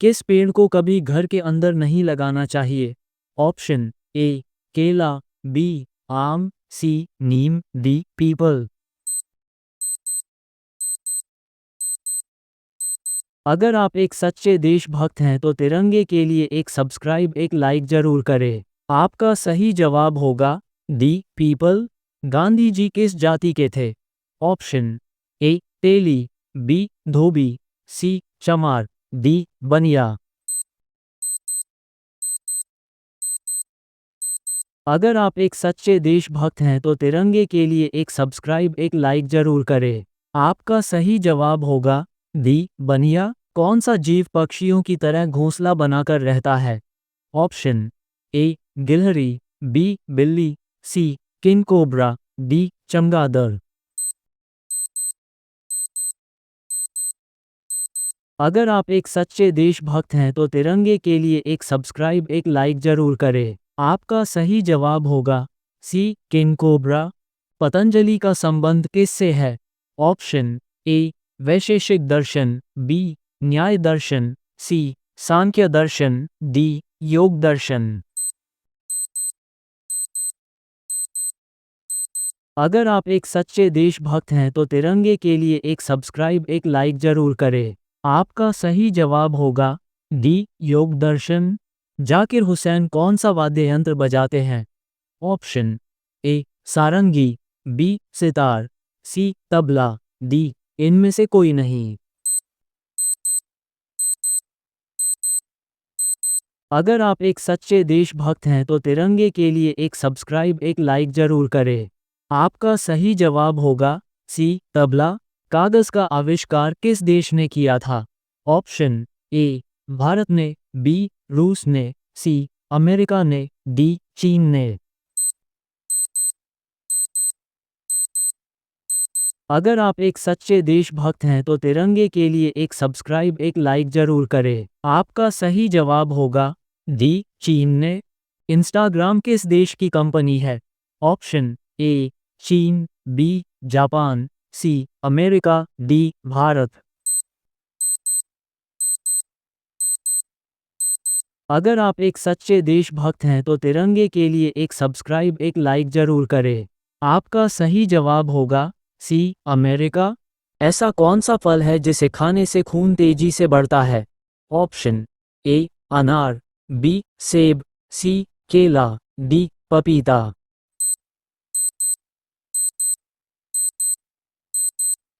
किस पेड़ को कभी घर के अंदर नहीं लगाना चाहिए? ऑप्शन ए केला, बी आम, सी नीम, डी पीपल। अगर आप एक सच्चे देशभक्त हैं तो तिरंगे के लिए एक सब्सक्राइब, एक लाइक जरूर करें। आपका सही जवाब होगा डी पीपल। गांधी जी किस जाति के थे? ऑप्शन ए तेली, बी धोबी, सी चमार, डी बनिया। अगर आप एक सच्चे देशभक्त हैं तो तिरंगे के लिए एक सब्सक्राइब, एक लाइक जरूर करें। आपका सही जवाब होगा डी बनिया। कौन सा जीव पक्षियों की तरह घोंसला बनाकर रहता है? ऑप्शन ए गिलहरी, बी बिल्ली, सी किंग कोबरा, डी चमगादड़। अगर आप एक सच्चे देशभक्त हैं तो तिरंगे के लिए एक सब्सक्राइब, एक लाइक जरूर करें। आपका सही जवाब होगा सी किंग कोबरा। पतंजलि का संबंध किससे है? ऑप्शन ए वैशेषिक दर्शन, बी न्याय दर्शन, सी सांख्य दर्शन, डी योग दर्शन। अगर आप एक सच्चे देशभक्त हैं तो तिरंगे के लिए एक सब्सक्राइब, एक लाइक जरूर करें। आपका सही जवाब होगा डी योग दर्शन। जाकिर हुसैन कौन सा वाद्य यंत्र बजाते हैं? Option A sarangi, B sitar, C tabla, D इनमें से कोई नहीं। अगर आप एक सच्चे देशभक्त हैं तो तिरंगे के लिए एक सब्सक्राइब, एक लाइक जरूर करें। आपका सही जवाब होगा सी तबला। कागज का आविष्कार किस देश ने किया था? ऑप्शन ए भारत ने, बी रूस ने, सी अमेरिका ने, डी चीन ने। अगर आप एक सच्चे देशभक्त हैं तो तिरंगे के लिए एक सब्सक्राइब, एक लाइक जरूर करें। आपका सही जवाब होगा डी चीन ने। इंस्टाग्राम किस देश की कंपनी है? ऑप्शन ए चीन, B Japan, C America, D Bharat. अगर आप एक सच्चे देशभक्त हैं तो तिरंगे के लिए एक सब्सक्राइब, एक लाइक जरूर करें। आपका सही जवाब होगा सी अमेरिका। ऐसा कौन सा फल है जिसे खाने से खून तेजी से बढ़ता है? ऑप्शन ए अनार, बी सेब, सी केला, डी पपीता।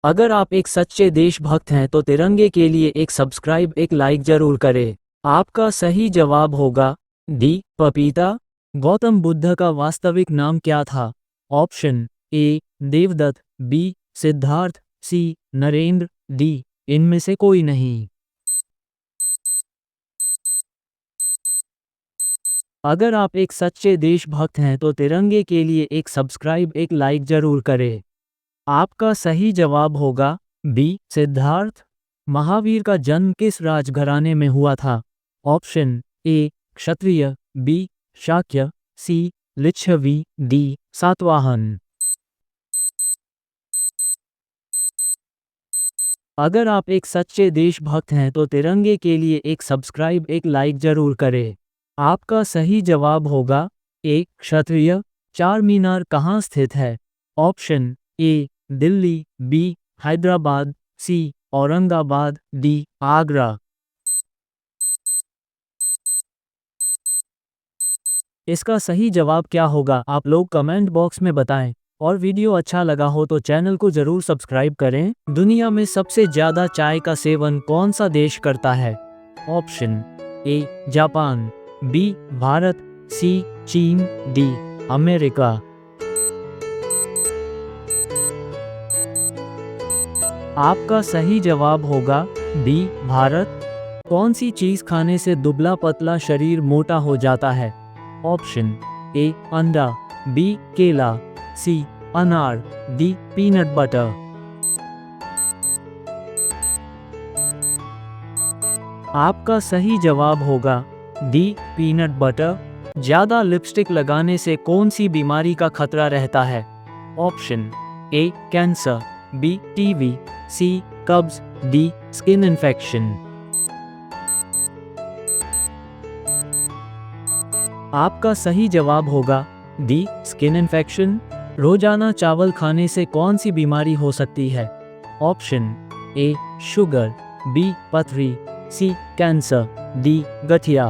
अगर आप एक सच्चे देशभक्त हैं तो तिरंगे के लिए एक सब्सक्राइब, एक लाइक जरूर करें। आपका सही जवाब होगा डी पपीता। गौतम बुद्ध का वास्तविक नाम क्या था? Option A Devdatta, B Siddhartha, C Narendra, D इनमें से कोई नहीं। अगर आप एक सच्चे देशभक्त हैं तो तिरंगे के लिए एक सब्सक्राइब, एक लाइक जरूर करें। आपका सही जवाब होगा बी सिद्धार्थ। महावीर का जन्म किस राजघराने में हुआ था? Option A Kshatriya, B Shakya, C Lichchhavi, D Satavahana. अगर आप एक सच्चे देशभक्त हैं तो तिरंगे के लिए एक सब्सक्राइब, एक लाइक जरूर करें। आपका सही जवाब होगा ए क्षत्रिय। चार मीनार कहाँ स्थित है? Option A Delhi, B Hyderabad, C Aurangabad, D Agra. इसका सही जवाब क्या होगा आप लोग कमेंट बॉक्स में बताएं। और वीडियो अच्छा लगा हो तो चैनल को जरूर सब्सक्राइब करें। दुनिया में सबसे ज्यादा चाय का सेवन कौन सा देश करता है? Option A Japan, B Bharat, C चीन, डी अमेरिका। आपका सही जवाब होगा डी भारत। कौन सी चीज खाने से दुबला पतला शरीर मोटा हो जाता है? ऑप्शन ए अंडा, बी केला, सी अनार, डी पीनट बटर। आपका सही जवाब होगा डी पीनट बटर। ज्यादा लिपस्टिक लगाने से कौन सी बीमारी का खतरा रहता है? Option A cancer, B TB, C कब्ज, डी स्किन इन्फेक्शन। आपका सही जवाब होगा डी स्किन इन्फेक्शन। रोजाना चावल खाने से कौन सी बीमारी हो सकती है? ऑप्शन ए शुगर, बी पथरी, सी कैंसर, डी गठिया।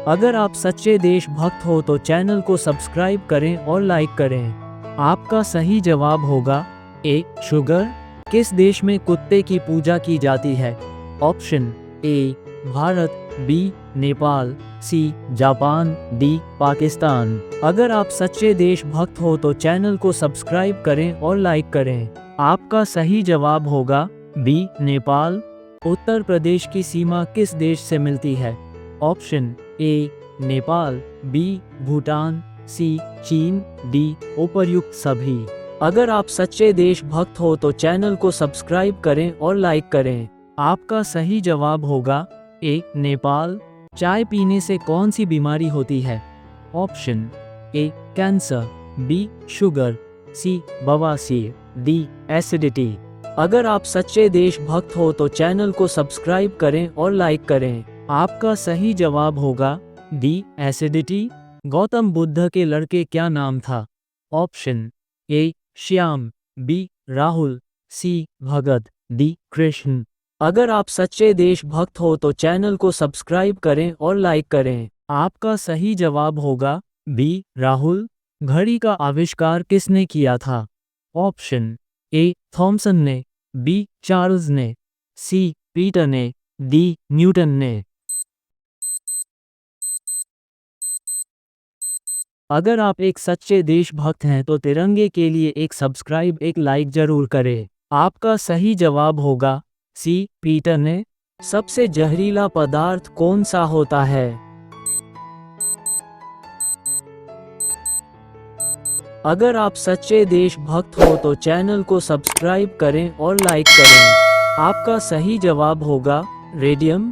अगर आप सच्चे देशभक्त हो तो चैनल को सब्सक्राइब करें और लाइक करें। आपका सही जवाब होगा ए शुगर। किस देश में कुत्ते की पूजा की जाती है? Option A Bharat, B Nepal, C Japan, D Pakistan. अगर आप सच्चे देशभक्त हो तो चैनल को सब्सक्राइब करें और लाइक करें। आपका सही जवाब होगा बी नेपाल। उत्तर प्रदेश की सीमा किस देश से मिलती है? Option A Nepal, B Bhutan, C चीन, डी उपर्युक्त सभी। अगर आप सच्चे देशभक्त हो तो चैनल को सब्सक्राइब करें और लाइक करें। आपका सही जवाब होगा ए नेपाल। चाय पीने से कौन सी बीमारी होती है? Option A cancer, B sugar, C बवासीर, डी एसिडिटी। अगर आप सच्चे देशभक्त हो तो चैनल को सब्सक्राइब करें और लाइक करें। आपका सही जवाब होगा डी एसिडिटी। गौतम बुद्ध के लड़के क्या नाम था? Option A Shyam, B Rahul, C Bhagat, D Krishna. अगर आप सच्चे देशभक्त हो तो चैनल को सब्सक्राइब करें और लाइक करें। आपका सही जवाब होगा बी राहुल। घड़ी का आविष्कार किसने किया था? ऑप्शन ए थॉमसन ने, बी चार्ल्स ने, सी पीटर ने, डी न्यूटन ने। अगर आप एक सच्चे देशभक्त हैं तो तिरंगे के लिए एक सब्सक्राइब, एक लाइक जरूर करें। आपका सही जवाब होगा सी पीटर ने। सबसे जहरीला पदार्थ कौन सा होता है? अगर आप सच्चे देशभक्त हो तो चैनल को सब्सक्राइब करें और लाइक करें। आपका सही जवाब होगा रेडियम।